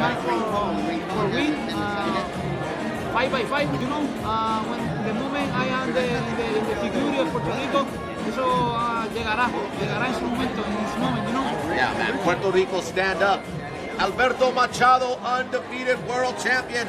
match for win 5-5, you know, when the moment I am in the figure of Puerto Rico, eso llegará en su momento, you know. Yeah, man, Puerto Rico stand up. Alberto Machado, undefeated world champion.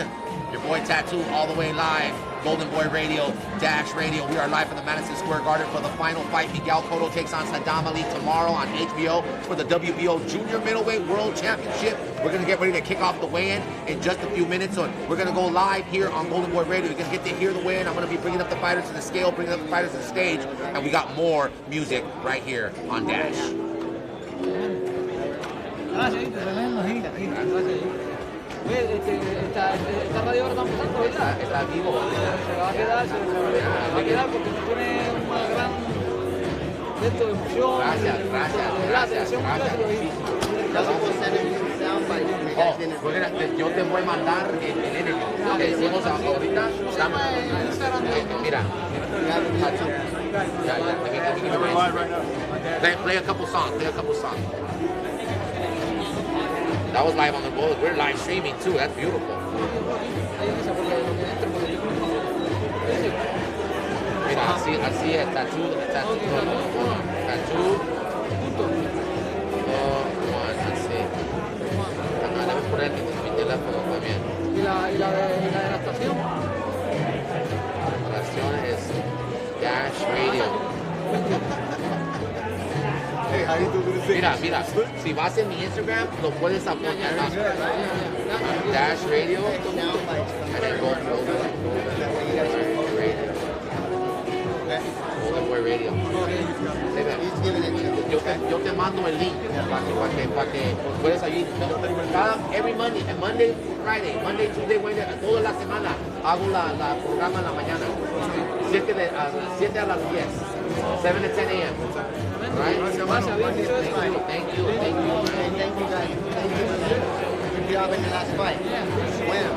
Your boy Tattoo all the way live. Golden Boy Radio, Dash Radio. We are live from the Madison Square Garden for the final fight. Miguel Cotto takes on Sadam tomorrow on HBO for the WBO Junior Middleweight World Championship. We're going to get ready to kick off the weigh-in in just a few minutes. So we're going to go live here on Golden Boy Radio. You're going to get to hear the weigh-in. I'm going to be bringing up the fighters to the scale, bringing up the fighters to the stage. And we got more music right here on Dash. Esta radio ahora está empezando, ¿verdad? Está vivo. Se va a quedar porque tiene una gran de emoción. Gracias. Yo te voy a mandar el interview. Le decimos ahorita. Mira. Play a couple songs. That was live on the boat. We're live streaming too. That's beautiful. Mira, así es. Tattoo. Let's see. Déjame poner mi teléfono también. ¿Y la de la estación? La estación es Dash Radio. Mira, si vas en mi Instagram, lo puedes apoyar. Dash Radio. Golden Boy Radio. Yo te mando el link para que puedas ir. Every Monday, Friday, Tuesday, Wednesday, toda la semana hago la programa en la mañana. 7 a las 10. 7 to 10 a.m. Right? Thank you. Guys. Good job in the last fight. Wow.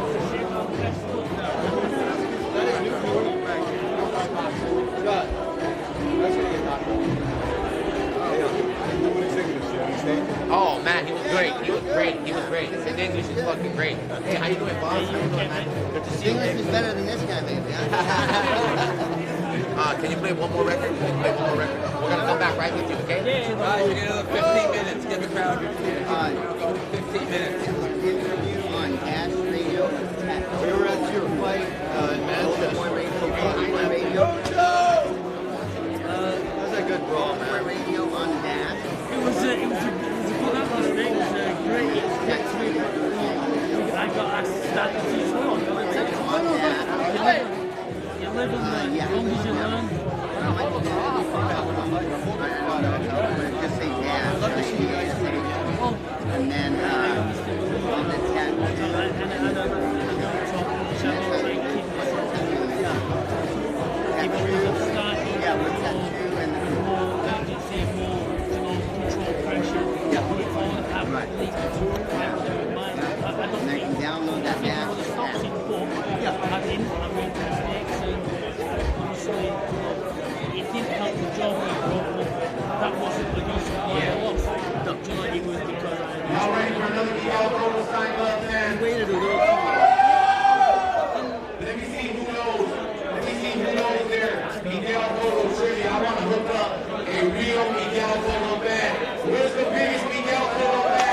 Oh man, he was great. His English is fucking great. Hey, how you doing, boss? How you doing, man? Good to see you. English is better than this guy, baby. Can you play one more record? We're gonna come back right with you, okay? All right, we get another 15 minutes. Get the crowd here. 15 minutes. Interview on Dash Radio. We were at your fight in Madison. Radio. That's a good draw, man. Radio on Dash. It was a good atmosphere. It was great. I got asked to start the season. 11, as long as you learn. Just say Dash. And then on the download that app. It didn't help the job that wasn't the reason why I lost. It was because All ready for another Miguel Cotto'S sign up, man? Waited a little Let me see who knows there. Miguel Cotto'S really. I want to hook up a real Miguel Cotto fan. Where's the biggest Miguel Cotto fan?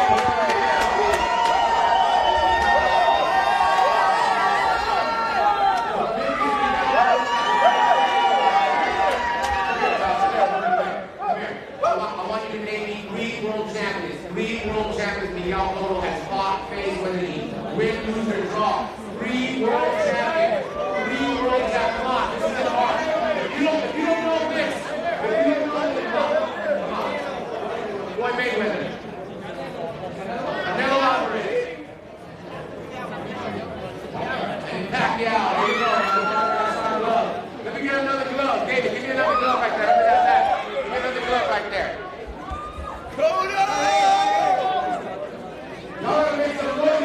I want you to name me 3 world champions. 3 world champions Miguel Cotto has fought, faced, whether he win, lose, or draw. 3 world champions. 3 world champions. Come on, this is hard. If you don't know this, come on. Boy Mayweather. Canelo Alvarez. And Pacquiao. Here we go. Let me get another glove. David, give me another glove right there. Under that back. Give me another glove right there. Y'all gotta make some noise.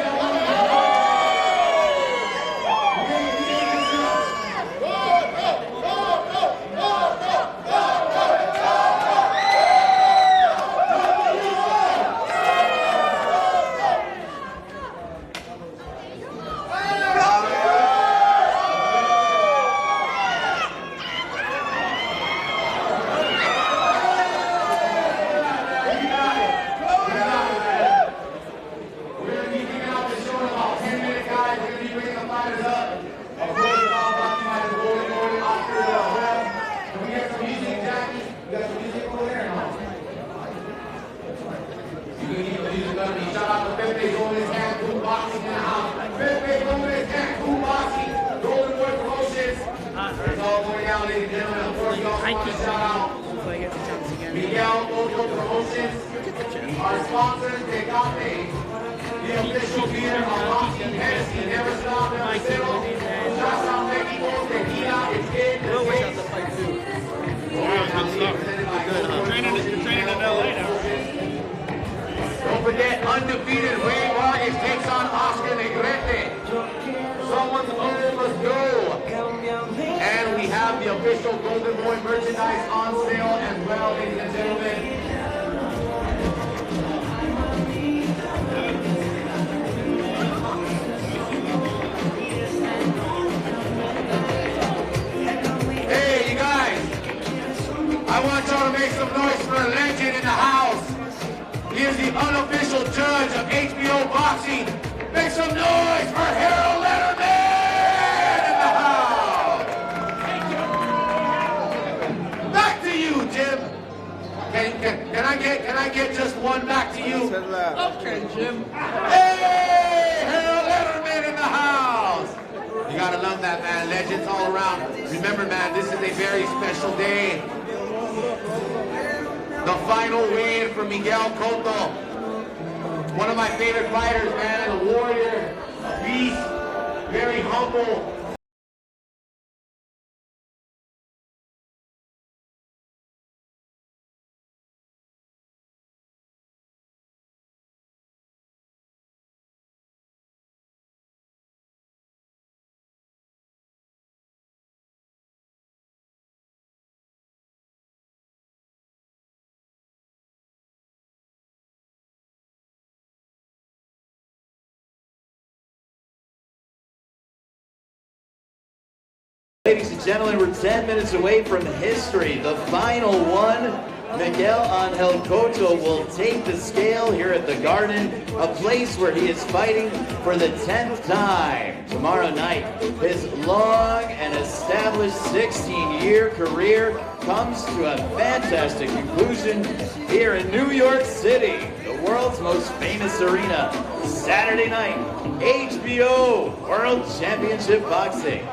keep Sadam, if I get the chance again. Miguel Cotto'S Promotions, our sponsors, Tecate, the official beer of Rocky Hennessy, Never Stop, Never Settle, Shasta Mexico, Tequila, it's in the States. Training in LA now. Don't forget, undefeated Ray Rogers takes on Oscar Negrete. Someone's uncle must go. And we have the official Golden Boy merchandise on sale as well, ladies and gentlemen. Hey, you guys. I want y'all to make some noise for a legend in the house. He is the unofficial judge of HBO boxing. Make some noise for Harold Letterman in the house. Back to you, Jim. Can I get just one back to you? Okay, Jim. Hey, Harold Letterman in the house. You gotta love that, man. Legends all around. Remember, man, this is a very special day. The final win for Miguel Cotto. One of my favorite fighters, man. A warrior, a beast, very humble. Ladies and gentlemen, we're 10 minutes away from history. The final one, Miguel Angel Cotto will take the scale here at the Garden, a place where he is fighting for the 10th time. Tomorrow night, his long and established 16-year career comes to a fantastic conclusion here in New York City, the world's most famous arena. Saturday night, HBO World Championship Boxing.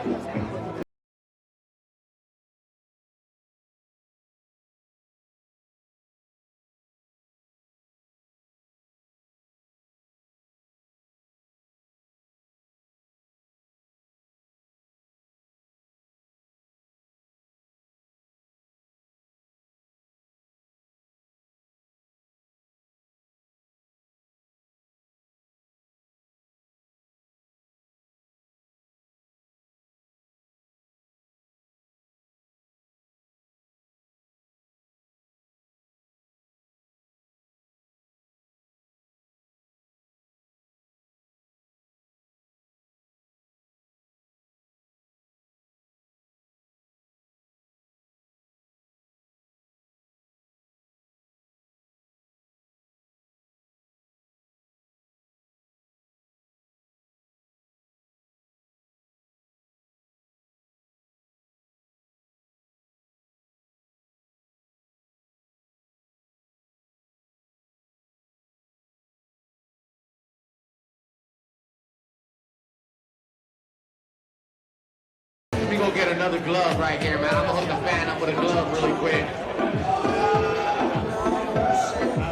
Let me go get another glove right here, man. I'm gonna hook the fan up with a glove really quick.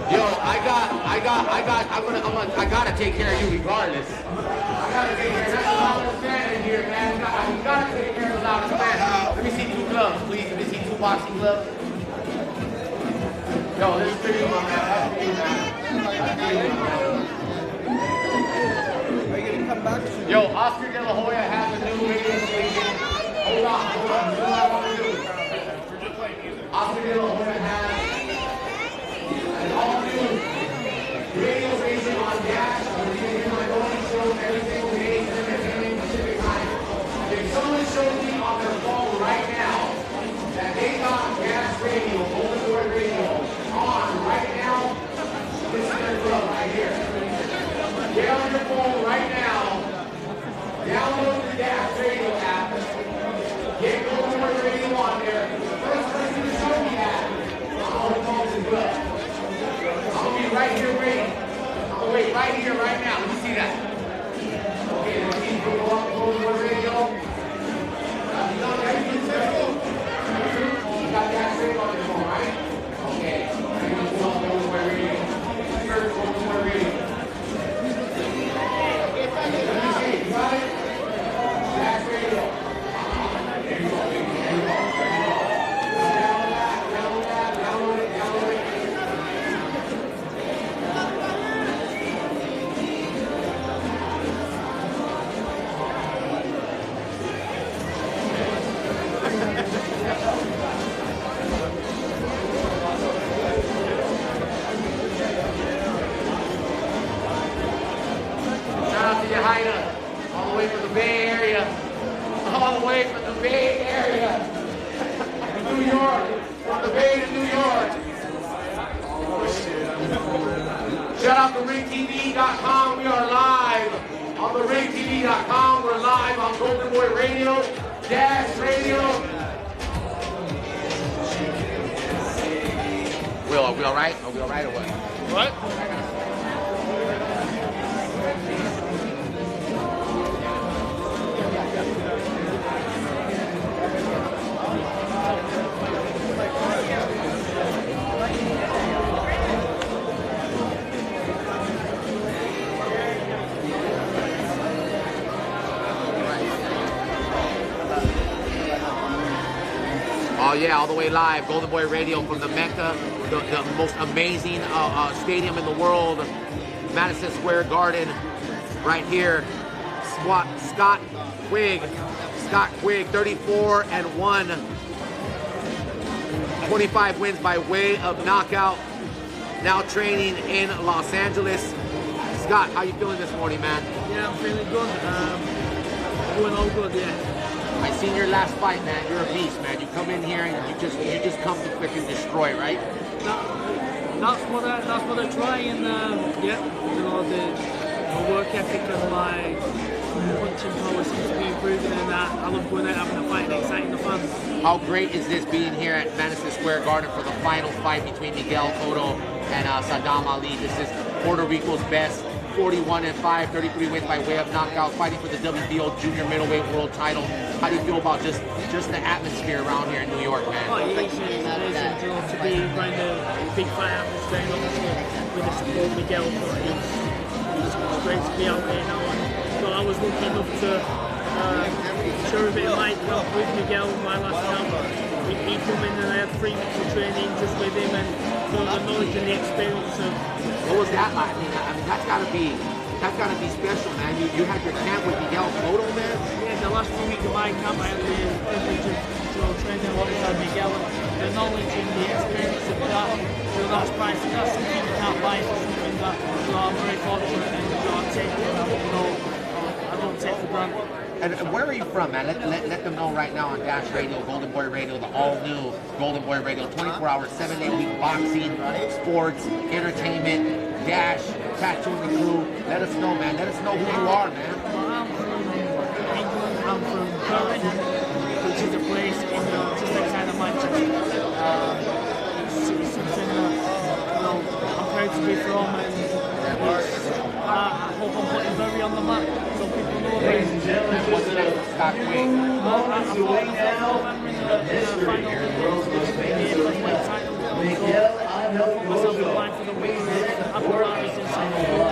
Yo, I gotta take care of you regardless. I gotta take care of the loudest fan in here, man. I gotta take care of the loudest fan. Let me see 2 gloves, please. Let me see 2 boxing gloves. Yo, this is for you, my man. That's for you, man. Yo, Oscar De La Hoya has a new radio station. Hold on. Oscar De La Hoya has an all-new radio station on Dash. Where you can hear my morning show every single day, 7 a.m. Pacific time. If someone shows me on their phone right now that they got Dash Radio, Golden Boy Radio, on right now, this is their club right here. Get on your phone right now. Download the Dash Radio app. Get Golden Boy Radio on there. The first person to show me that, I'm gonna call this good. I'm gonna be right here waiting. I'm gonna wait right here, right now. Let me see that. Okay, let me see. Go up to Golden Boy Radio. You got that Bay Area, all the way from the Bay Area, New York, from the Bay to New York. Shout out to ringtv.com. We are live on the ringtv.com. We're live on Golden Boy Radio, Dash Radio. Will, are we all right? Are we all right or what? What? Oh yeah, all the way live, Golden Boy Radio from the Mecca, the most amazing stadium in the world, Madison Square Garden, right here. Scott Quigg, 34-1, 25 wins by way of knockout. Now training in Los Angeles. Scott, how you feeling this morning, man? Yeah, I'm feeling good. Going all good, yeah. I seen your last fight, man. You're a beast, man. You come in here and you just come to freaking destroy, right? That's what I try, and yeah, you know, my work ethic and my punching power seems to be improving, and I love going out having a fight and exciting the fans. How great is this being here at Madison Square Garden for the final fight between Miguel Cotto and Sadam Ali? This is Puerto Rico's best. 41-5, 33 wins by way of knockout, fighting for the WBO junior middleweight world title. How do you feel about just the atmosphere around here in New York, man? Oh, yeah, it's amazing, you know, to be around a big fight atmosphere, and obviously with the support of Miguel, but it's great to be out there now. And so I was lucky enough to share a bit of my help with Miguel my last time. He come in and I had 3 weeks of training just with him, and so the knowledge and the experience of. What was that like? I mean, that's gotta be special, man. You had your camp with Miguel Cotto, man. Yeah, the last 2 weeks of my camp, I had the privilege of training alongside Miguel, and the knowledge and the experience of that, you know, that's priceless. That's something you can't buy for something that, you know, I'm very fortunate and, you know, I take it, you know, I don't take for granted. And where are you from, man? Let them know right now on Dash Radio, Golden Boy Radio, the all-new Golden Boy Radio, 24 hours, 7-day-a-week boxing, sports, entertainment, Dash, Tattoo and the Crew. Let us know, man. Let us know who you are, man. Well, I'm from England. I'm from Berlin, which is a place in just outside of Manchester. It's something that, you know, I'm proud to be from, and I hope I'm putting Bury on the map so people know about it. What's the name of Scott Quigg? I'm in the final of the title. So I put myself in line for the win. I've got Rogers inside the goal.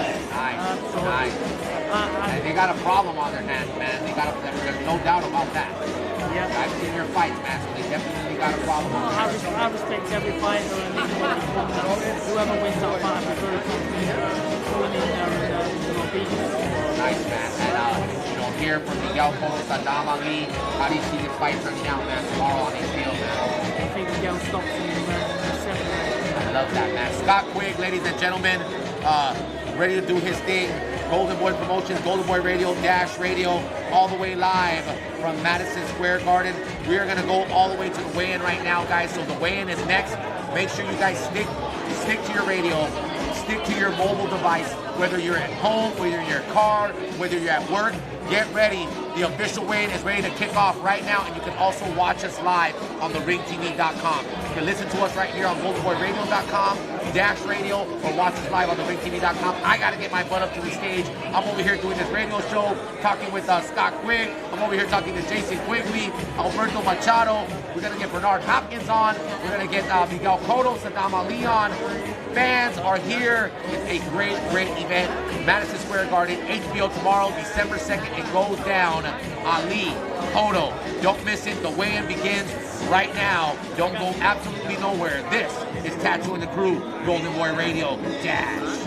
Nice. And they got a problem on their hands, man. There's no doubt about that. Yeah. I've seen your fights, man, so they definitely got a problem on their hands. I respect every fighter and anybody from whoever wins that fight, I'm very confident going in there and beating them. Nice, man. And, you know, here from Miguel Cotto, Sadam Ali, how do you see this fight turning out, man, tomorrow on HBO, man? I think Miguel stops him in the 7th round. I love that, man. Scott Quigg, ladies and gentlemen, ready to do his thing. Golden Boy Promotions, Golden Boy Radio, Dash Radio, all the way live from Madison Square Garden. We are going to go all the way to the weigh-in right now, guys. So the weigh-in is next. Make sure you guys stick to your radio, stick to your mobile device, whether you're at home, whether you're in your car, whether you're at work. Get ready. The official weigh-in is ready to kick off right now, and you can also watch us live on the ringtv.com. You can listen to us right here on goldenboyradio.com, Dash Radio, or watch us live on the ringtv.com. I got to get my butt up to the stage. I'm over here doing this radio show, talking with Scott Quigg. I'm over here talking to Jason Quigley, Alberto Machado. We're going to get Bernard Hopkins on. We're going to get Miguel Cotto, Sadam Ali on. Fans are here. It's a great event. Madison Square Garden, HBO tomorrow, December 2nd. It goes down. Ali, Cotto. Don't miss it. The weigh-in begins right now. Don't go absolutely nowhere. This is Tattoo and the Crew, Golden Boy Radio, Dash.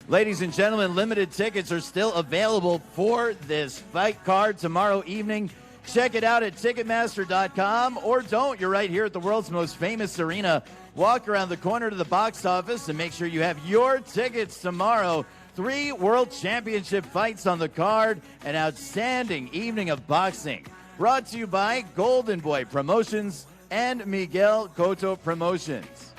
Ladies and gentlemen, limited tickets are still available for this fight card tomorrow evening. Check it out at Ticketmaster.com, or don't. You're right here at the world's most famous arena. Walk around the corner to the box office and make sure you have your tickets tomorrow. 3 World Championship fights on the card, an outstanding evening of boxing. Brought to you by Golden Boy Promotions and Miguel Cotto Promotions.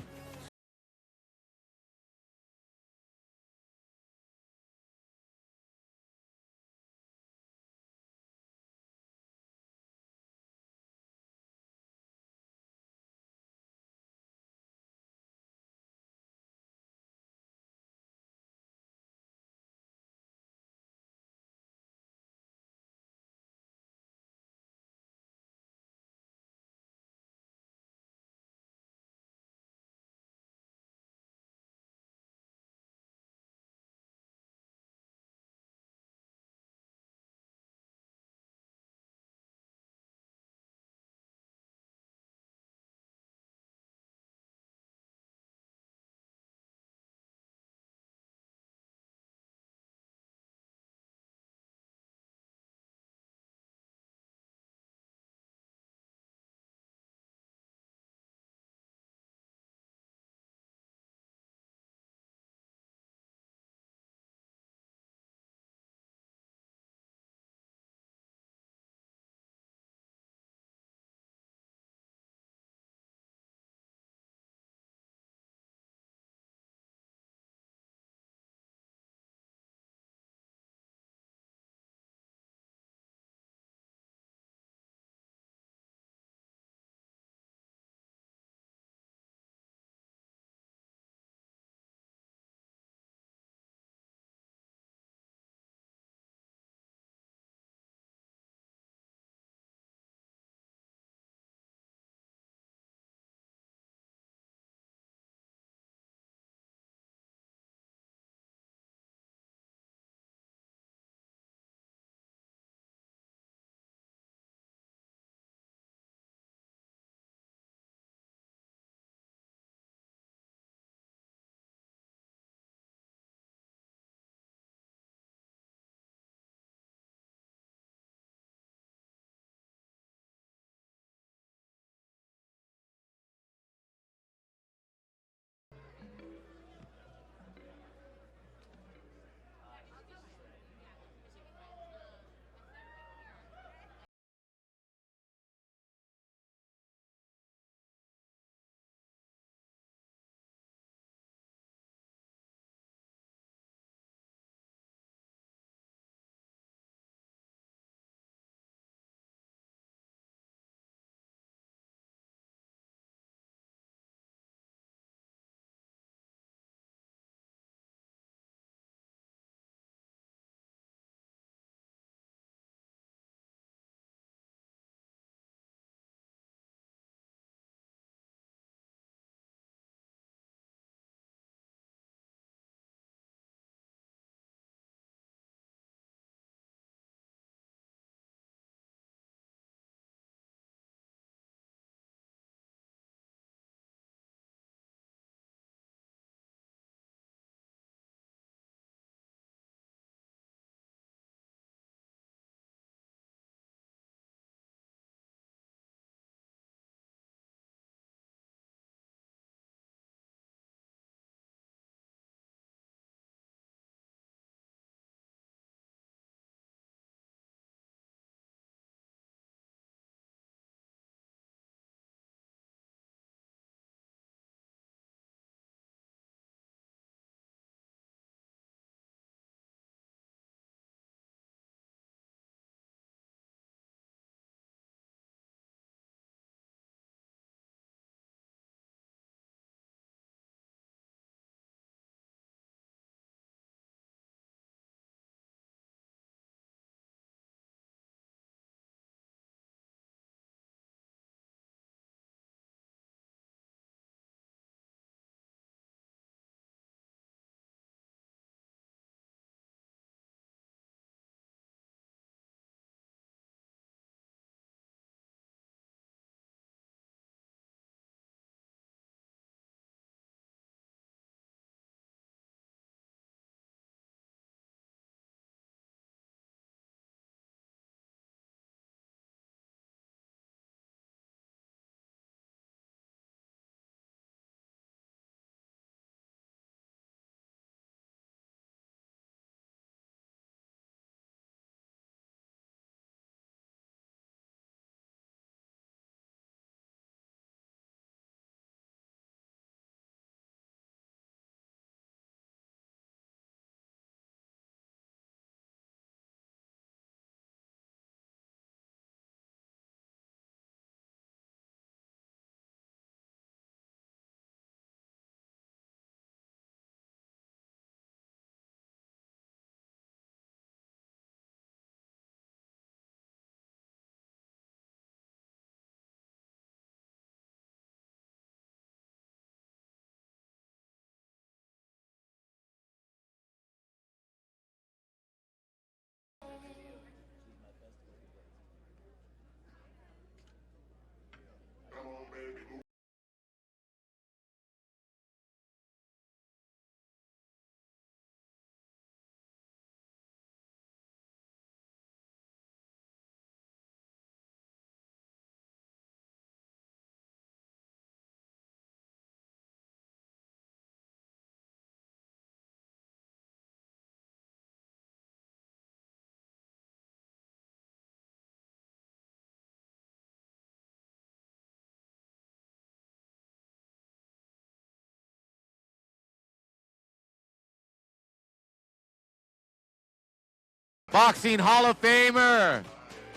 Boxing Hall of Famer.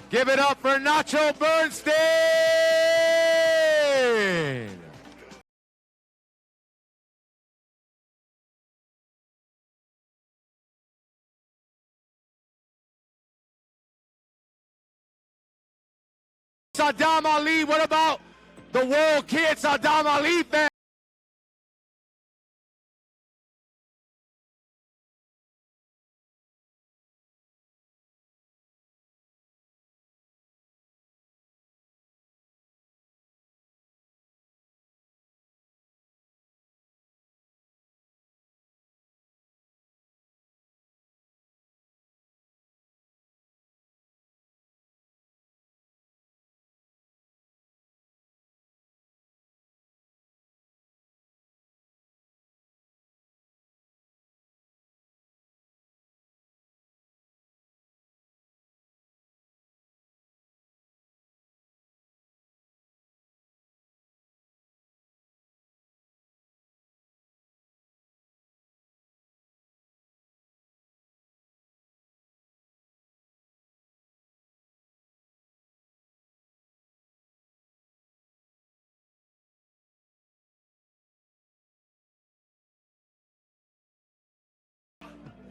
Give it up for Nacho Bernstein. Sadam Ali, what about the world kid Sadam Ali fan?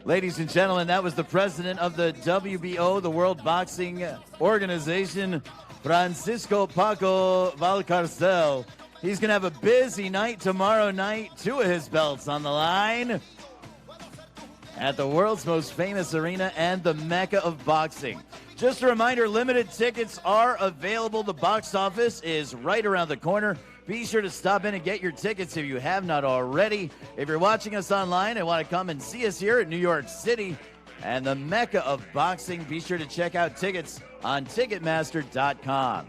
Ladies and gentlemen, that was the president of the WBO, the World Boxing Organization, Francisco Paco Valcarcel. He's going to have a busy night tomorrow night. 2 of his belts on the line at the world's most famous arena and the mecca of boxing. Just a reminder, limited tickets are available. The box office is right around the corner. Be sure to stop in and get your tickets if you have not already. If you're watching us online and want to come and see us here at New York City and the mecca of boxing, be sure to check out tickets on Ticketmaster.com.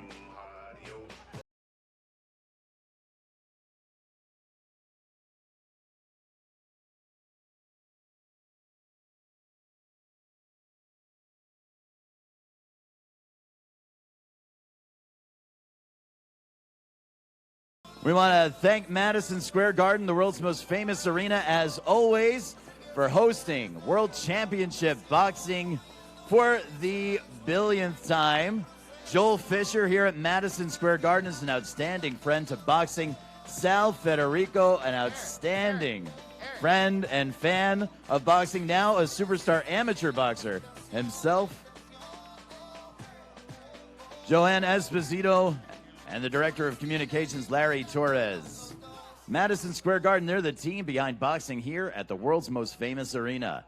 We want to thank Madison Square Garden, the world's most famous arena, as always, for hosting World Championship Boxing for the billionth time. Joel Fisher here at Madison Square Garden is an outstanding friend to boxing. Sal Federico, an outstanding friend and fan of boxing, now a superstar amateur boxer himself. Joanne Esposito, and the Director of Communications, Larry Torres. Madison Square Garden, they're the team behind boxing here at the world's most famous arena.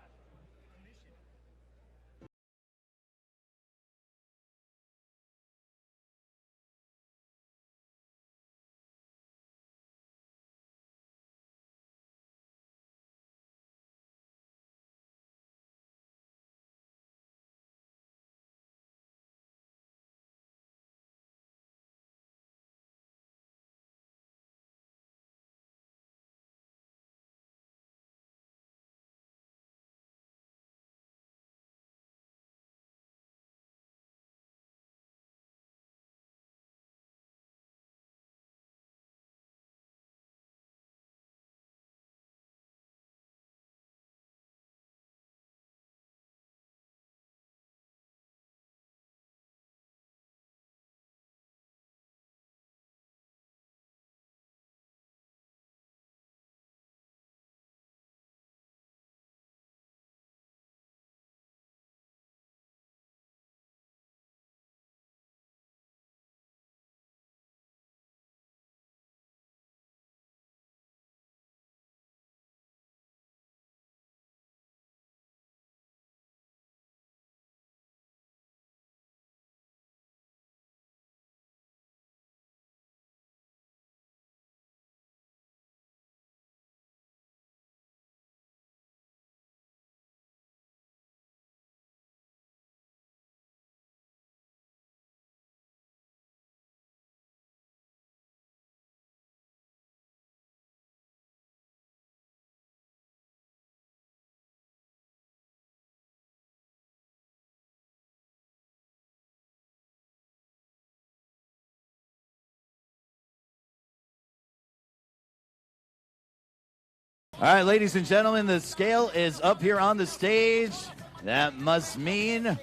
All right, ladies and gentlemen, the scale is up here on the stage. That must mean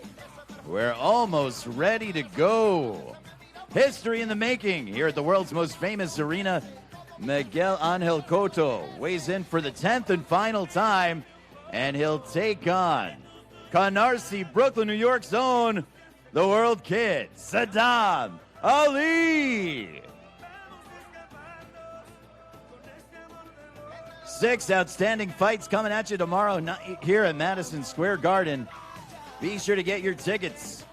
we're almost ready to go. History in the making here at the world's most famous arena. Miguel Angel Cotto weighs in for the 10th and final time, and he'll take on Canarsie, Brooklyn, New York's own, the world kid, Sadam Ali. 6 outstanding fights coming at you tomorrow night here at Madison Square Garden. Be sure to get your tickets.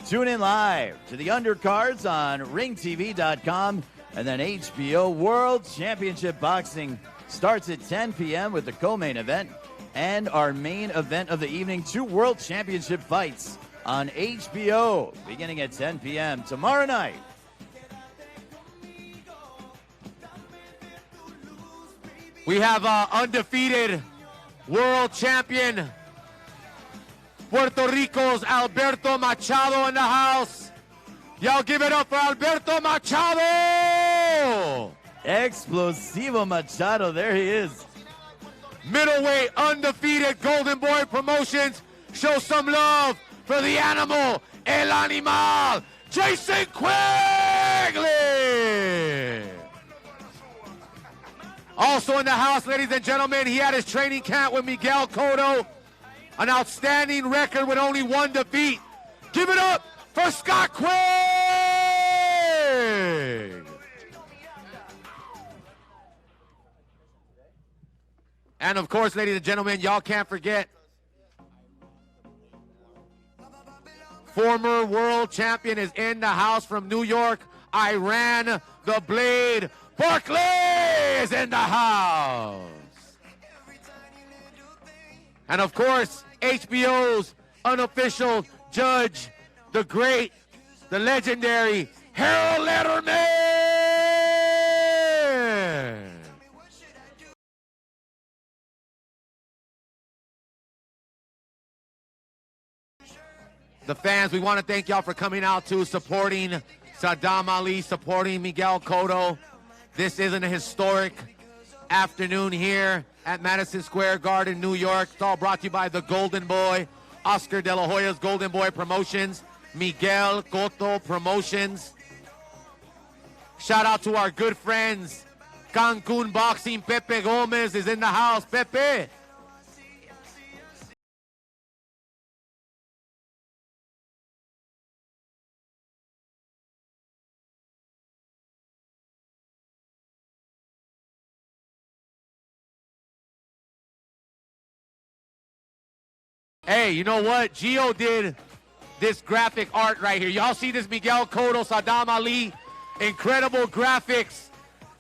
Tune in live to the undercards on ringtv.com, and then HBO World Championship Boxing starts at 10 p.m. with the co-main event and our main event of the evening, 2 World Championship fights on HBO beginning at 10 p.m. tomorrow night. We have undefeated world champion Puerto Rico's Alberto Machado in the house. Y'all give it up for Alberto Machado! Explosivo Machado, there he is. Middleweight undefeated Golden Boy Promotions. Show some love for the animal, El Animal, Jason Quigley! Also in the house, ladies and gentlemen, he had his training camp with Miguel Cotto. An outstanding record with only 1 defeat. Give it up for Scott Quigg! And of course, ladies and gentlemen, y'all can't forget former world champion is in the house from New York, Iran, the Blade. Barkley is in the house. And of course, HBO's unofficial judge, the great, the legendary Harold Letterman. The fans, we want to thank y'all for coming out to supporting Sadam Ali, supporting Miguel Cotto. This isn't a historic afternoon here at Madison Square Garden, New York. It's all brought to you by the Golden Boy, Oscar De La Hoya's Golden Boy Promotions, Miguel Cotto Promotions. Shout out to our good friends, Cancun Boxing. Pepe Gomez is in the house. Pepe. Hey, you know what? Gio did this graphic art right here. Y'all see this Miguel Cotto, Sadam Ali, incredible graphics.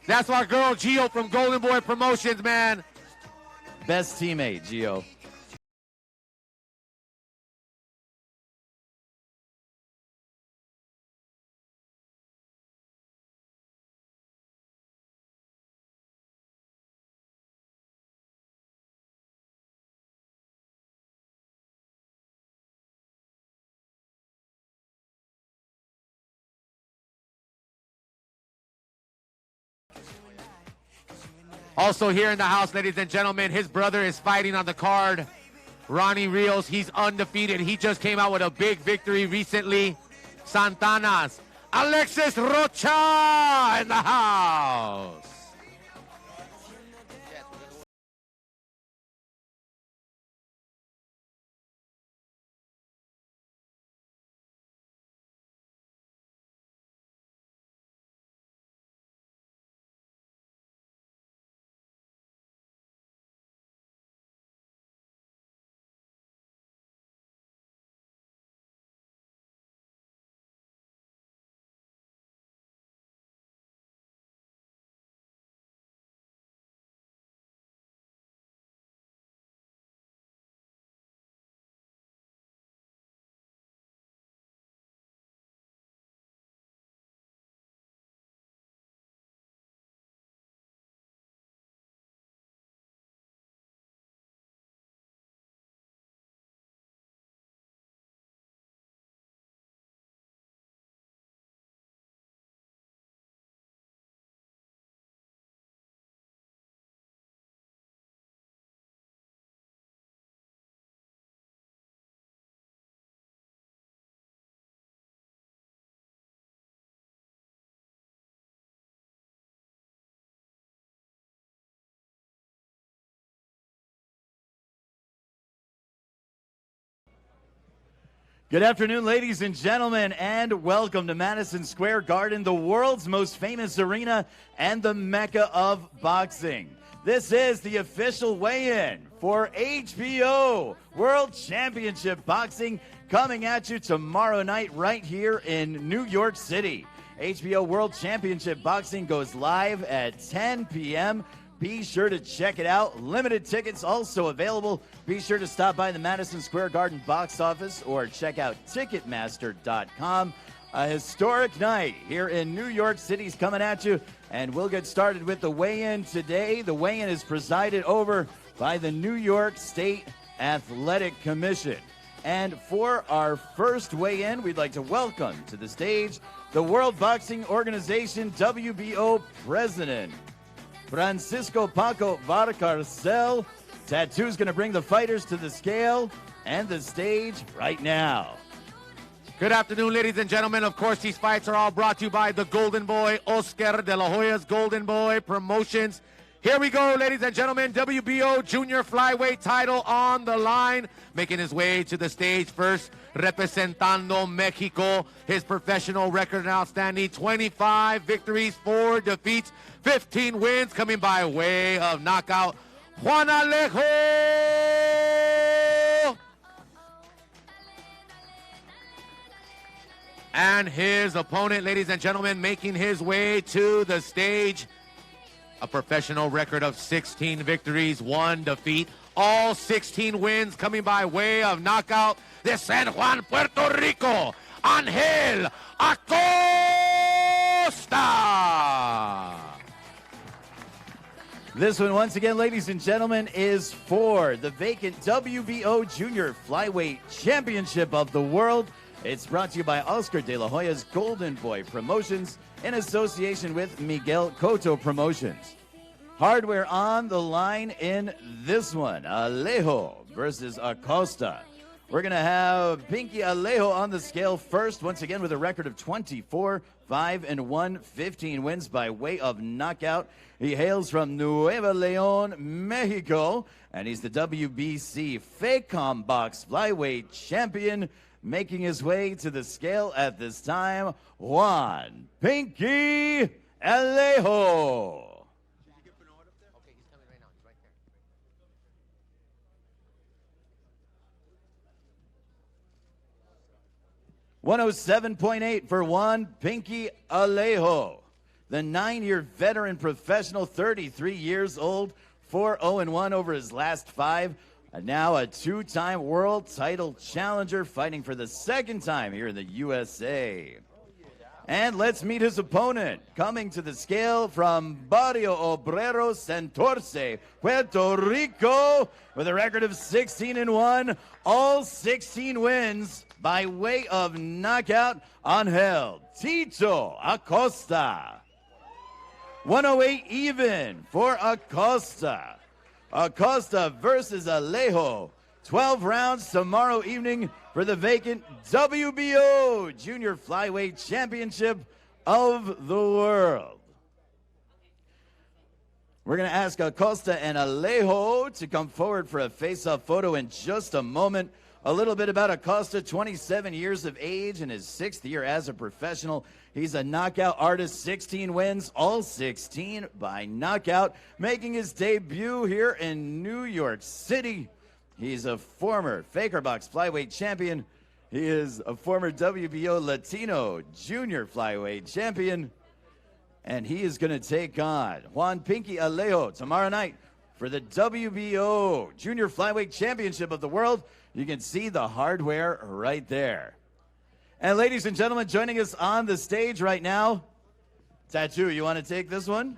That's our girl Gio from Golden Boy Promotions, man. Best teammate, Gio. Also here in the house, ladies and gentlemen, his brother is fighting on the card. Ronnie Rios, he's undefeated. He just came out with a big victory recently. Santana's Alexis Rocha in the house. Good afternoon, ladies and gentlemen, and welcome to Madison Square Garden, the world's most famous arena and the mecca of boxing. This is the official weigh-in for HBO World Championship Boxing, coming at you tomorrow night right here in New York City. HBO World Championship Boxing goes live at 10 p.m. Be sure to check it out. Limited tickets also available. Be sure to stop by the Madison Square Garden box office or check out Ticketmaster.com. A historic night here in New York City is coming at you, and we'll get started with the weigh-in today. The weigh-in is presided over by the New York State Athletic Commission. And for our first weigh-in, we'd like to welcome to the stage the World Boxing Organization WBO President, Francisco Paco Valcarcel. Tattoo's going to bring the fighters to the scale and the stage right now. Good afternoon, ladies and gentlemen. Of course, these fights are all brought to you by the Golden Boy, Oscar de la Hoya's Golden Boy Promotions. Here we go, ladies and gentlemen. WBO Junior Flyweight title on the line. Making his way to the stage first, representando Mexico. His professional record now standing 25 victories, 4 defeats, 15 wins, coming by way of knockout. Juan Alejo! And his opponent, ladies and gentlemen, making his way to the stage. A professional record of 16 victories, 1 defeat, all 16 wins coming by way of knockout. De San Juan, Puerto Rico, Angel Acosta. This one, once again, ladies and gentlemen, is for the vacant WBO Junior Flyweight Championship of the World. It's brought to you by Oscar de la Hoya's Golden Boy Promotions in association with Miguel Cotto'S Promotions. Hardware on the line in this one. Alejo versus Acosta. We're going to have Pinky Alejo on the scale first, once again with a record of 24-5-1, 15 wins by way of knockout. He hails from Nuevo León, Mexico, and he's the WBC FECOM Box Flyweight Champion. Making his way to the scale at this time, Juan Pinky Alejo. 107.8 for Juan Pinky Alejo. The 9-year veteran professional, 33 years old, 4-0-1 over his last 5. And now a 2-time world title challenger, fighting for the 2nd time here in the USA. And let's meet his opponent, coming to the scale from Barrio Obrero, Santurce, Puerto Rico, with a record of 16-1, all 16 wins by way of knockout. Angel Tito Acosta. 108 even for Acosta. Acosta versus Alejo. 12 rounds tomorrow evening for the vacant WBO Junior Flyweight Championship of the World. We're going to ask Acosta and Alejo to come forward for a face-off photo in just a moment. A little bit about Acosta, 27 years of age in his 6th year as a professional. He's a knockout artist, 16 wins, all 16 by knockout, making his debut here in New York City. He's a former Faker Box Flyweight Champion. He is a former WBO Latino Junior Flyweight Champion. And he is going to take on Juan Pinky Alejo tomorrow night for the WBO Junior Flyweight Championship of the World. You can see the hardware right there. And ladies and gentlemen, joining us on the stage right now, Tattoo, you want to take this one?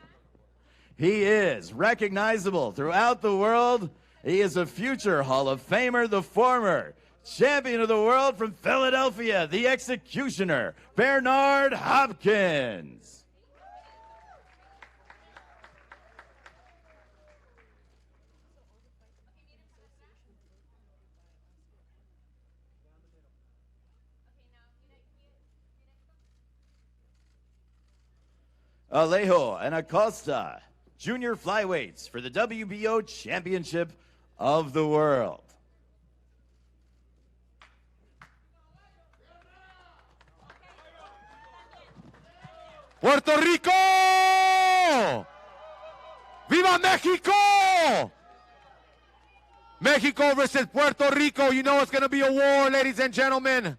He is recognizable throughout the world. He is a future Hall of Famer, the former champion of the world from Philadelphia, the Executioner, Bernard Hopkins. Alejo and Acosta, junior flyweights for the WBO Championship of the World. Puerto Rico! Viva Mexico! Mexico versus Puerto Rico. You know it's going to be a war, ladies and gentlemen.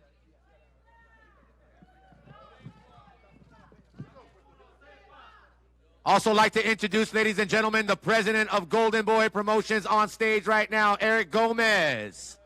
Also like to introduce, ladies and gentlemen, the president of Golden Boy Promotions on stage right now, Eric Gomez.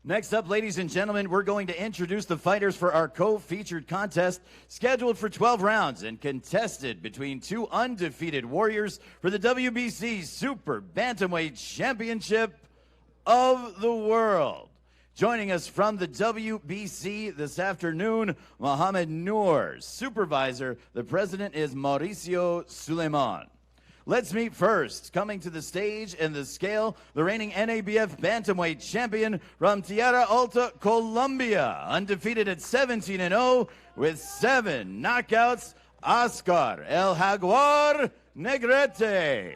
Next up, ladies and gentlemen, we're going to introduce the fighters for our co-featured contest, scheduled for 12 rounds and contested between two undefeated warriors for the WBC Super Bantamweight Championship of the World. Joining us from the WBC this afternoon, Mohamed Noor. Supervisor, the president is Mauricio Suleiman. Let's meet first, coming to the stage and the scale, the reigning NABF Bantamweight champion from Tierra Alta, Colombia, undefeated at 17-0 with 7 knockouts, Oscar El Jaguar Negrete.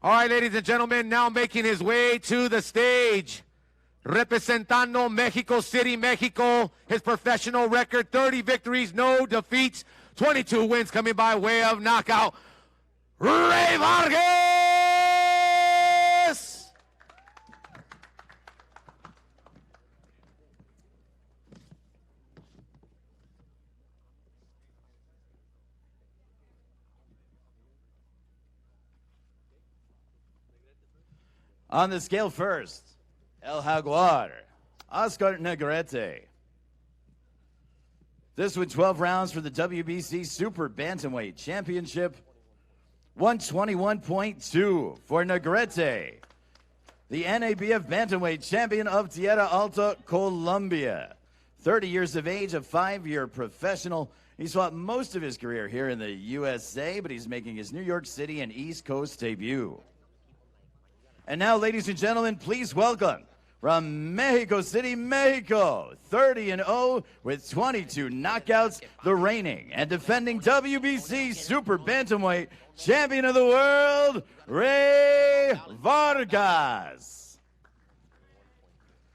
All right, ladies and gentlemen, now making his way to the stage, representando Mexico City, Mexico, his professional record, 30 victories, no defeats, 22 wins coming by way of knockout, Rey Vargas! On the scale first, El Jaguar, Oscar Negrete. This with 12 rounds for the WBC Super Bantamweight Championship. 121.2 for Negrete, the NABF Bantamweight champion of Tierra Alta, Colombia. 30 years of age, a 5-year professional. He's fought most of his career here in the USA, but he's making his New York City and East Coast debut. And now, ladies and gentlemen, please welcome from Mexico City, Mexico, 30-0 with 22 knockouts, the reigning and defending WBC Super Bantamweight champion of the world, Rey Vargas.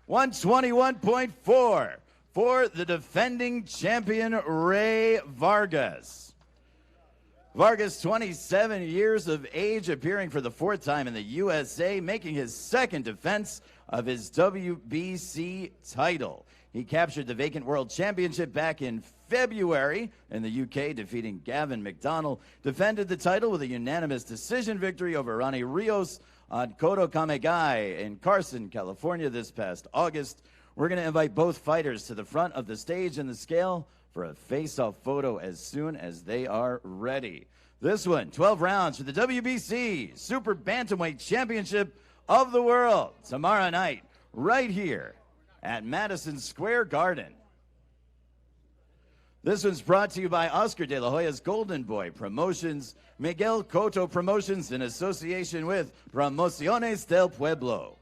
121.4 for the defending champion, Rey Vargas. Vargas, 27 years of age, appearing for the 4th time in the USA, making his 2nd defense of his WBC title. He captured the vacant world championship back in February in the UK, defeating Gavin McDonnell. Defended the title with a unanimous decision victory over Ronnie Rios on Kodo Kamegai in Carson, California this past August. We're going to invite both fighters to the front of the stage and the scale for a face-off photo as soon as they are ready. This one, 12 rounds for the WBC Super Bantamweight Championship of the World tomorrow night, right here at Madison Square Garden. This one's brought to you by Oscar De La Hoya's Golden Boy Promotions, Miguel Cotto'S Promotions in association with Promociones del Pueblo.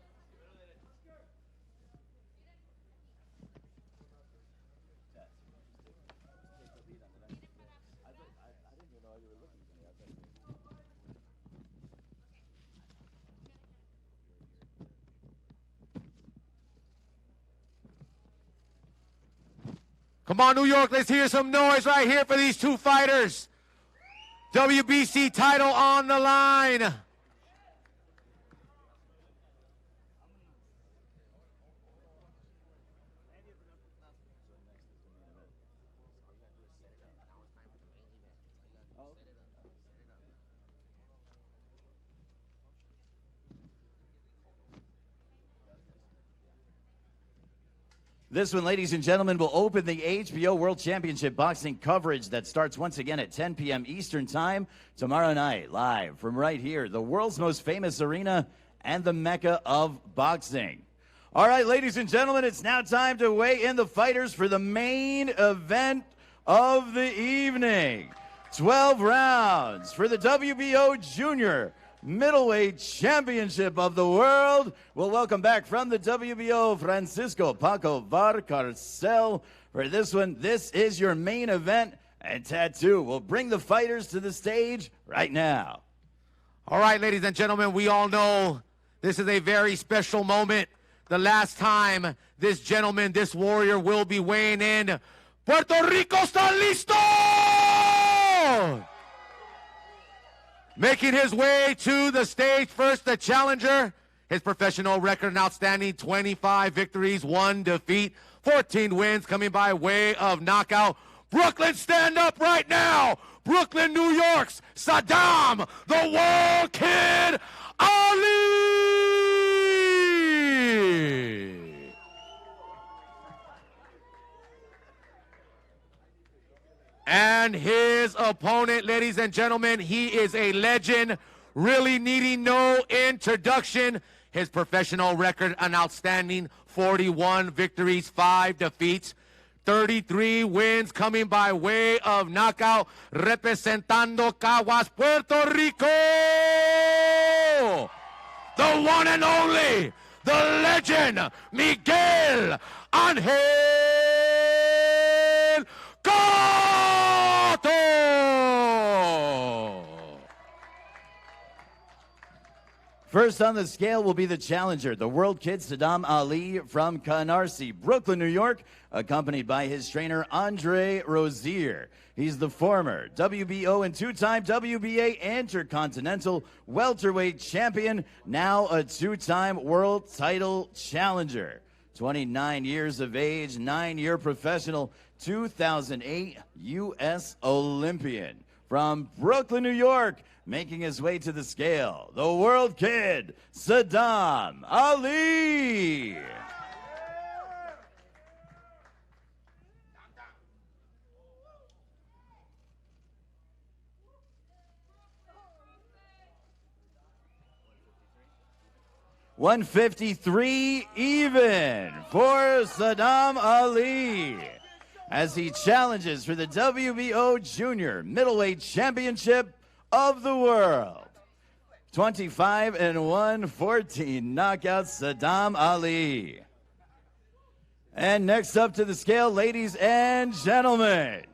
Come on, New York, let's hear some noise right here for these two fighters. WBC title on the line. This one, ladies and gentlemen, will open the HBO World Championship boxing coverage that starts once again at 10 p.m. Eastern Time tomorrow night, live from right here, the world's most famous arena and the mecca of boxing. All right, ladies and gentlemen, it's now time to weigh in the fighters for the main event of the evening. 12 rounds for the WBO Junior Middleweight Championship of the World. We'll welcome back from the WBO Francisco Paco Valcarcel for this one. This is your main event, and Tattoo will bring the fighters to the stage right now. All right, ladies and gentlemen, we all know this is a very special moment. The last time this gentleman, this warrior, will be weighing in. Puerto Rico está listo! Making his way to the stage, first the challenger. His professional record, an outstanding 25 victories, 1 defeat, 14 wins, coming by way of knockout. Brooklyn, stand up right now! Brooklyn, New York's Sadam, the World Kid Ali! And his opponent, ladies and gentlemen, he is a legend, really needing no introduction. His professional record, an outstanding 41 victories, 5 defeats, 33 wins, coming by way of knockout, representando Caguas, Puerto Rico, the one and only, the legend, Miguel Angel Cotto! First on the scale will be the challenger, the world kid Sadam Ali from Canarsie, Brooklyn, New York, accompanied by his trainer Andre Rozier. He's the former WBO and 2-time WBA Intercontinental Welterweight Champion, now a 2-time world title challenger. 29 years of age, 9-year professional, 2008 U.S. Olympian. From Brooklyn, New York, making his way to the scale, the world kid, Sadam Ali. $153 even for Sadam Ali as he challenges for the WBO Junior Middleweight Championship of the World. 25-1, 14 knockouts, Sadam Ali. And next up to the scale, ladies and gentlemen,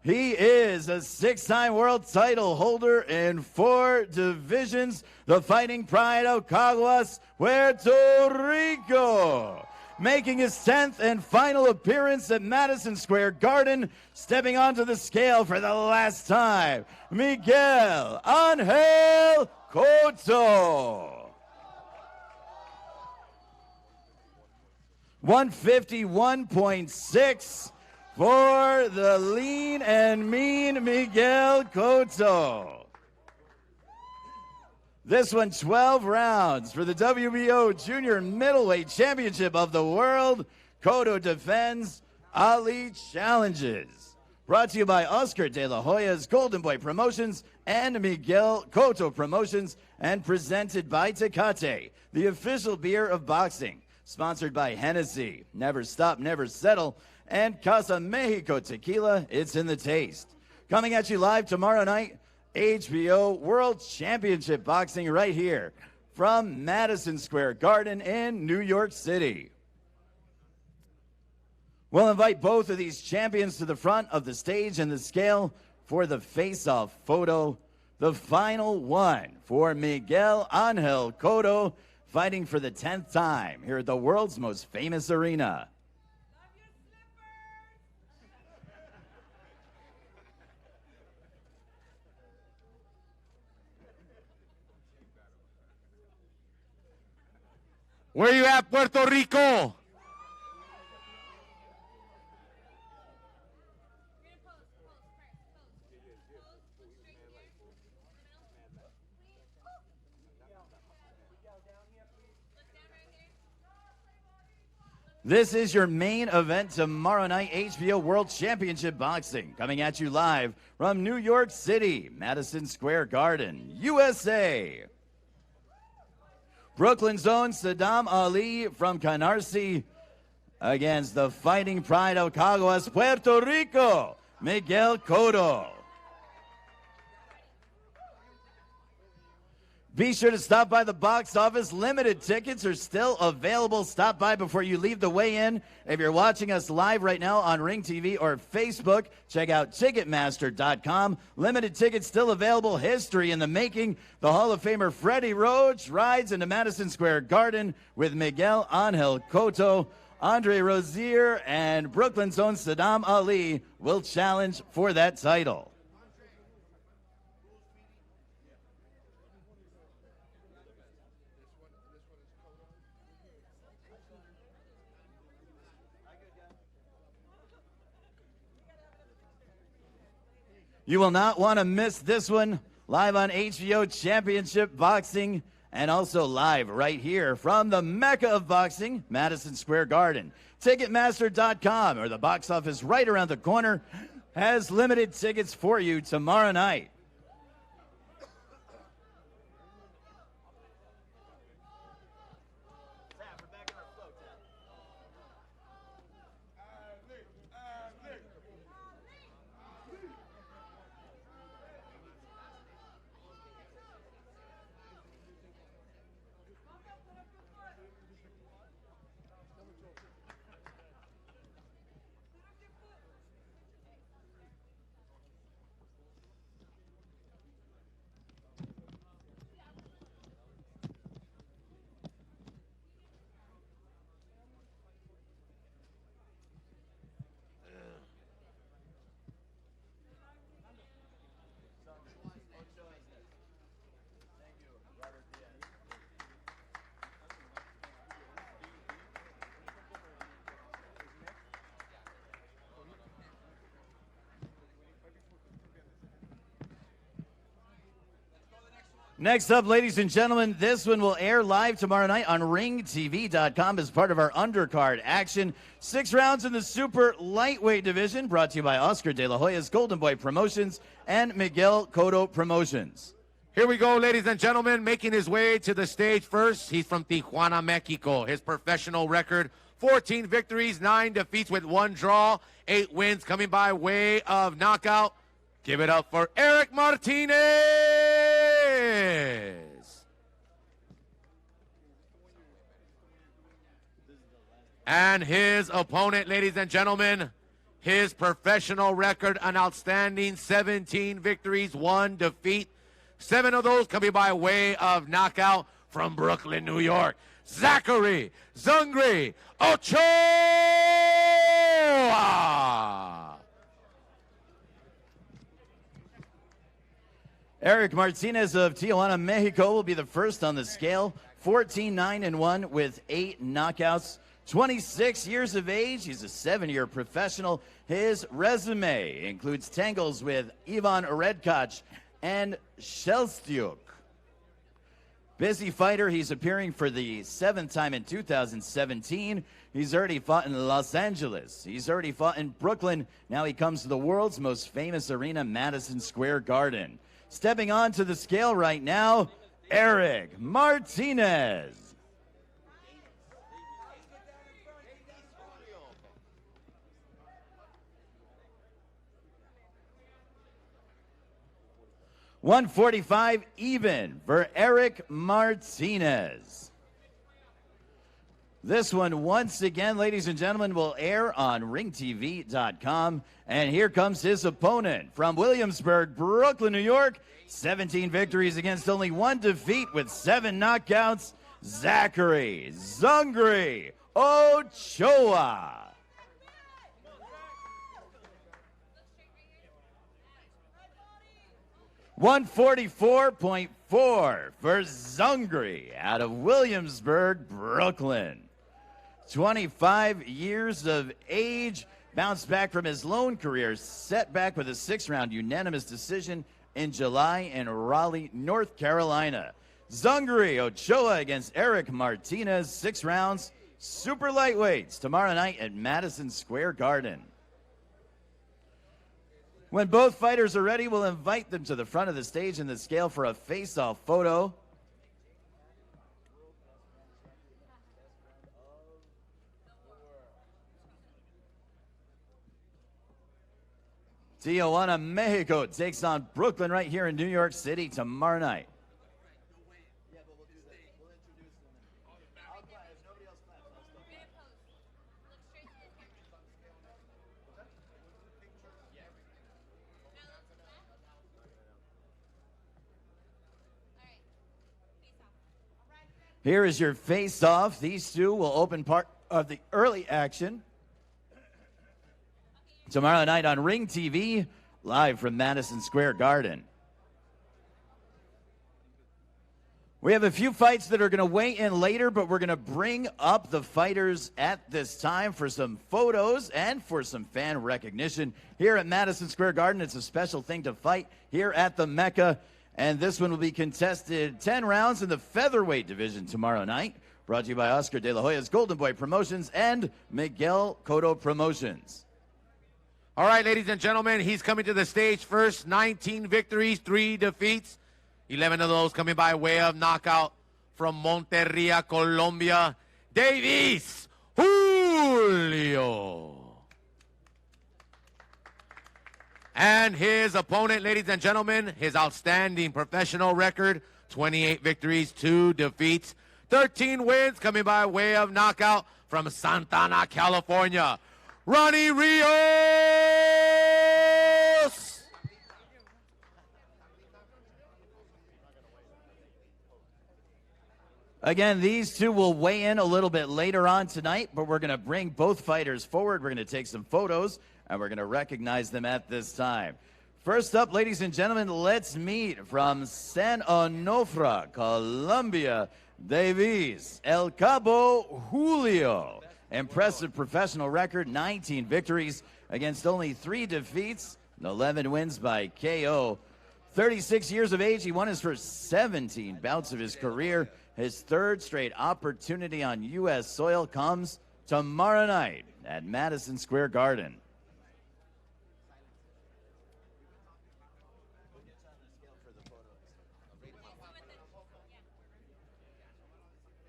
he is a 6-time world title holder in 4 divisions, the Fighting Pride of Caguas, Puerto Rico. Making his 10th and final appearance at Madison Square Garden, stepping onto the scale for the last time, Miguel Angel Cotto. 151.6 for the lean and mean Miguel Cotto. This one, 12 rounds for the WBO Junior Middleweight Championship of the World. Cotto defends, Ali challenges. Brought to you by Oscar De La Hoya's Golden Boy Promotions and Miguel Cotto Promotions, and presented by Tecate, the official beer of boxing. Sponsored by Hennessy, Never Stop, Never Settle, and Casa Mexico Tequila, it's in the taste. Coming at you live tomorrow night, HBO World Championship Boxing right here from Madison Square Garden in New York City. We'll invite both of these champions to the front of the stage and the scale for the face-off photo. The final one for Miguel Angel Cotto, fighting for the 10th time here at the world's most famous arena. Where you at, Puerto Rico? This is your main event tomorrow night, HBO World Championship Boxing, coming at you live from New York City, Madison Square Garden, USA. Brooklyn's own Sadam Ali from Canarsie against the Fighting Pride of Caguas, Puerto Rico, Miguel Cotto. Be sure to stop by the box office. Limited tickets are still available. Stop by before you leave the weigh-in. If you're watching us live right now on Ring TV or Facebook, check out Ticketmaster.com. Limited tickets still available. History in the making. The Hall of Famer Freddie Roach rides into Madison Square Garden with Miguel Cotto'S. Andre Rozier and Brooklyn's own Sadam Ali will challenge for that title. You will not want to miss this one, live on HBO Championship Boxing, and also live right here from the Mecca of Boxing, Madison Square Garden. Ticketmaster.com, or the box office right around the corner, has limited tickets for you tomorrow night. Next up, ladies and gentlemen, this one will air live tomorrow night on ringtv.com as part of our undercard action. 6 rounds in the super lightweight division, brought to you by Oscar De La Hoya's Golden Boy Promotions and Miguel Cotto'S Promotions. Here we go, ladies and gentlemen, making his way to the stage first. He's from Tijuana, Mexico. His professional record, 14 victories, 9 defeats with 1 draw, 8 wins coming by way of knockout. Give it up for Eric Martinez. And his opponent, ladies and gentlemen, his professional record, an outstanding 17 victories, 1 defeat. 7 of those coming by way of knockout from Brooklyn, New York. Zachary Zungri Ochoa. Eric Martinez of Tijuana, Mexico will be the first on the scale. 14-9-1 with 8 knockouts. 26 years of age. He's a 7-year professional. His resume includes tangles with Ivan Redkach and Shelstyuk. Busy fighter. He's appearing for the 7th time in 2017. He's already fought in Los Angeles. He's already fought in Brooklyn. Now he comes to the world's most famous arena, Madison Square Garden. Stepping onto the scale right now, Eric Martinez. $145 even for Eric Martinez. This one, once again, ladies and gentlemen, will air on ringtv.com. And here comes his opponent from Williamsburg, Brooklyn, New York. 17 victories against only 1 defeat with 7 knockouts, Zachary Zungri Ochoa. $144.4 for Zungri out of Williamsburg, Brooklyn. 25 years of age, bounced back from his lone career, set back with a 6-round unanimous decision in July in Raleigh, North Carolina. Zungri Ochoa against Eric Martinez, 6 rounds, super lightweights, tomorrow night at Madison Square Garden. When both fighters are ready, we'll invite them to the front of the stage in the scale for a face-off photo. Tijuana, Mexico takes on Brooklyn right here in New York City tomorrow night. Here is your face-off. These two will open part of the early action tomorrow night on Ring TV, live from Madison Square Garden. We have a few fights that are going to weigh in later, but we're going to bring up the fighters at this time for some photos and for some fan recognition. Here at Madison Square Garden, it's a special thing to fight here at the Mecca, and this one will be contested 10 rounds in the featherweight division tomorrow night. Brought to you by Oscar De La Hoya's Golden Boy Promotions and Miguel Cotto'S Promotions. All right, ladies and gentlemen, he's coming to the stage first. 19 victories, 3 defeats. 11 of those coming by way of knockout from Monterrey, Colombia. Davis Julio. And his opponent, ladies and gentlemen, his outstanding professional record, 28 victories, 2 defeats, 13 wins coming by way of knockout from Santa Ana, California. Ronnie Rios! Again, these two will weigh in a little bit later on tonight, but we're going to bring both fighters forward. We're going to take some photos, and we're going to recognize them at this time. First up, ladies and gentlemen, let's meet from San Onofre, Colombia, Davis El Cabo Julio. Impressive professional record, 19 victories against only 3 defeats, 11 wins by KO. 36 years of age, he won his first 17 bouts of his career. His 3rd straight opportunity on U.S. soil comes tomorrow night at Madison Square Garden.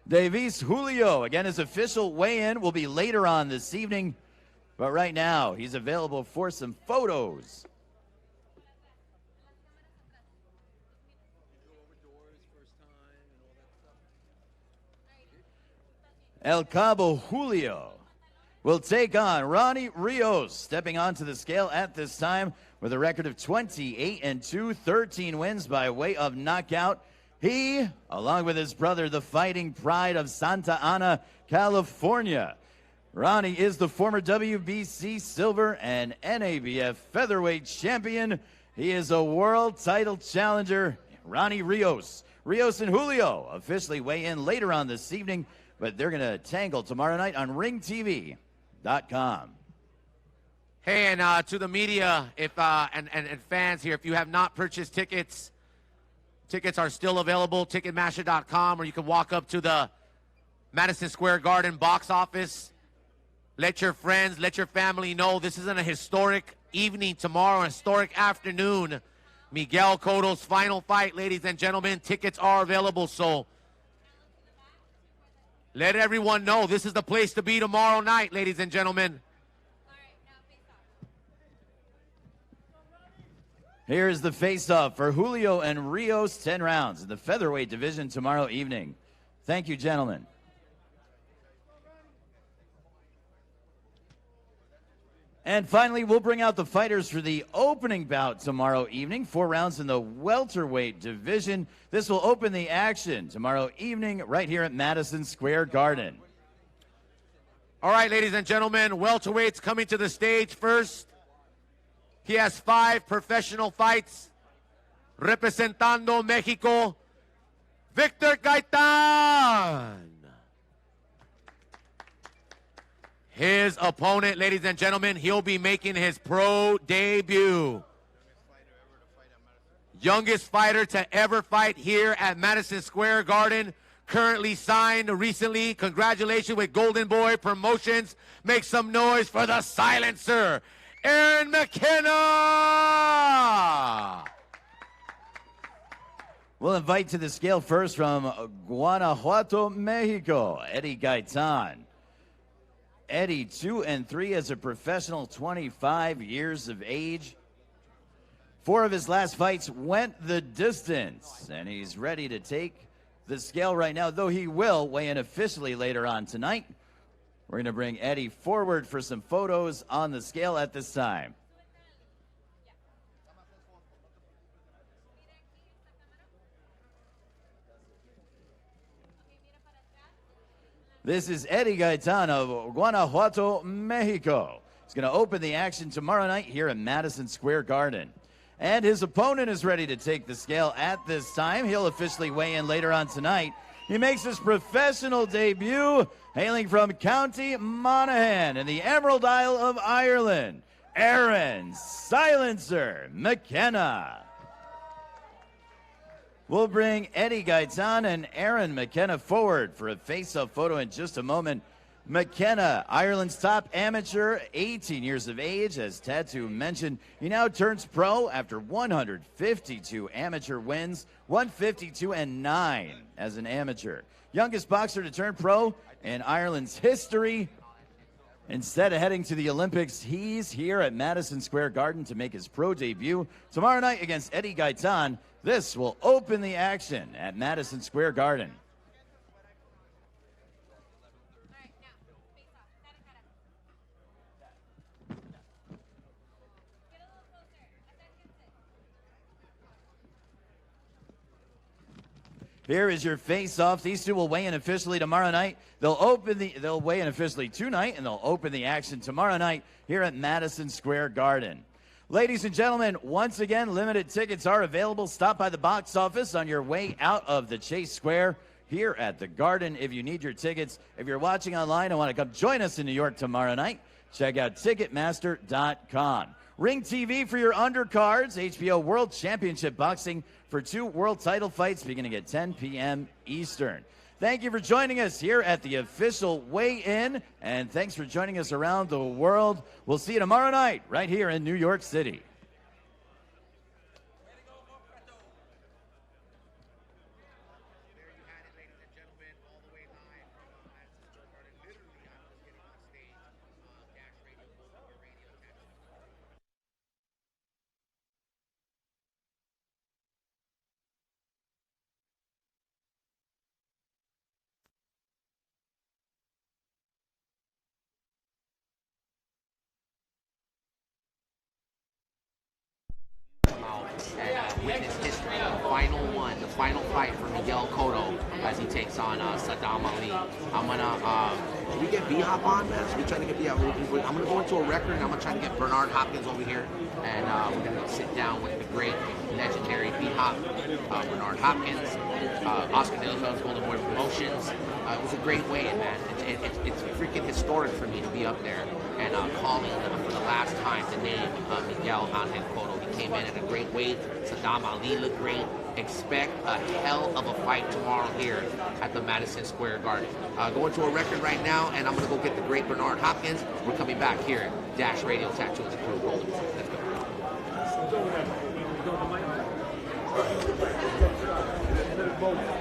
Davis Julio, again, his official weigh-in will be later on this evening, but right now he's available for some photos. El Cabo Julio will take on Ronnie Rios, stepping onto the scale at this time with a record of 28-2, 13 wins by way of knockout. He, along with his brother, the fighting pride of Santa Ana, California. Ronnie is the former WBC silver and NABF featherweight champion. He is a world title challenger, Ronnie Rios. Rios and Julio officially weigh in later on this evening, but they're going to tangle tomorrow night on ringtv.com. Hey, and to the media and fans here, if you have not purchased tickets, tickets are still available, Ticketmaster.com, or you can walk up to the Madison Square Garden box office. Let your friends, let your family know this isn't a historic evening tomorrow, a historic afternoon. Miguel Cotto'S final fight, ladies and gentlemen. Tickets are available, so let everyone know this is the place to be tomorrow night, ladies and gentlemen. Here's the face-off for Julio and Rios, 10 rounds in the featherweight division tomorrow evening. Thank you, gentlemen. And finally, we'll bring out the fighters for the opening bout tomorrow evening. 4 rounds in the welterweight division. This will open the action tomorrow evening right here at Madison Square Garden. All right, ladies and gentlemen, welterweights coming to the stage first. He has 5 professional fights. Representando Mexico, Victor Gaitan. His opponent, ladies and gentlemen, he'll be making his pro debut. Youngest fighter to ever fight here at Madison Square Garden. Currently signed recently. Congratulations with Golden Boy Promotions. Make some noise for the silencer, Aaron McKenna. We'll invite to the scale first from Guanajuato, Mexico, Eddie Gaitan. Eddie, 2-3 as a professional, 25 years of age. 4 of his last fights went the distance, and he's ready to take the scale right now, though he will weigh in officially later on tonight. We're going to bring Eddie forward for some photos on the scale at this time. This is Eddie Gaitan of Guanajuato, Mexico. He's going to open the action tomorrow night here at Madison Square Garden. And his opponent is ready to take the scale at this time. He'll officially weigh in later on tonight. He makes his professional debut, hailing from County Monaghan in the Emerald Isle of Ireland, Aaron Silencer McKenna. We'll bring Eddie Gaitan and Aaron McKenna forward for a face-off photo in just a moment. McKenna, Ireland's top amateur, 18 years of age. As Tattoo mentioned, he now turns pro after 152 amateur wins, 152-9 as an amateur. Youngest boxer to turn pro in Ireland's history. Instead of heading to the Olympics, he's here at Madison Square Garden to make his pro debut tomorrow night against Eddie Gaitan. This will open the action at Madison Square Garden. Here is your face-off. These two will weigh in officially tomorrow night. They'll weigh in officially tonight, and they'll open the action tomorrow night here at Madison Square Garden. Ladies and gentlemen, once again, limited tickets are available. Stop by the box office on your way out of the Chase Square here at the Garden if you need your tickets. If you're watching online and want to come join us in New York tomorrow night, check out Ticketmaster.com. Ring TV for your undercards. HBO World Championship Boxing for 2 world title fights beginning at 10 p.m. Eastern. Thank you for joining us here at the official weigh-in, and thanks for joining us around the world. We'll see you tomorrow night right here in New York City. And witness history, the final fight for Miguel Cotto as he takes on Sadam Ali. I'm gonna, should we get B-Hop on, man? Should we try to get B-Hop? I'm gonna go into a record and I'm gonna try to get Bernard Hopkins over here, and we're gonna sit down with the great, legendary B-Hop, Bernard Hopkins, Oscar De La Hoya's Golden Boy Promotions. It was a great weigh-in, man. It's freaking historic for me to be up there and calling for the last time the name of Miguel Angel Cotto. He came in at a great weight. Sadam Ali looked great. Expect a hell of a fight tomorrow here at the Madison Square Garden. Going to a record right now, and I'm going to go get the great Bernard Hopkins. We're coming back here. Dash Radio Tattoo with the crew. Golden. Let's go.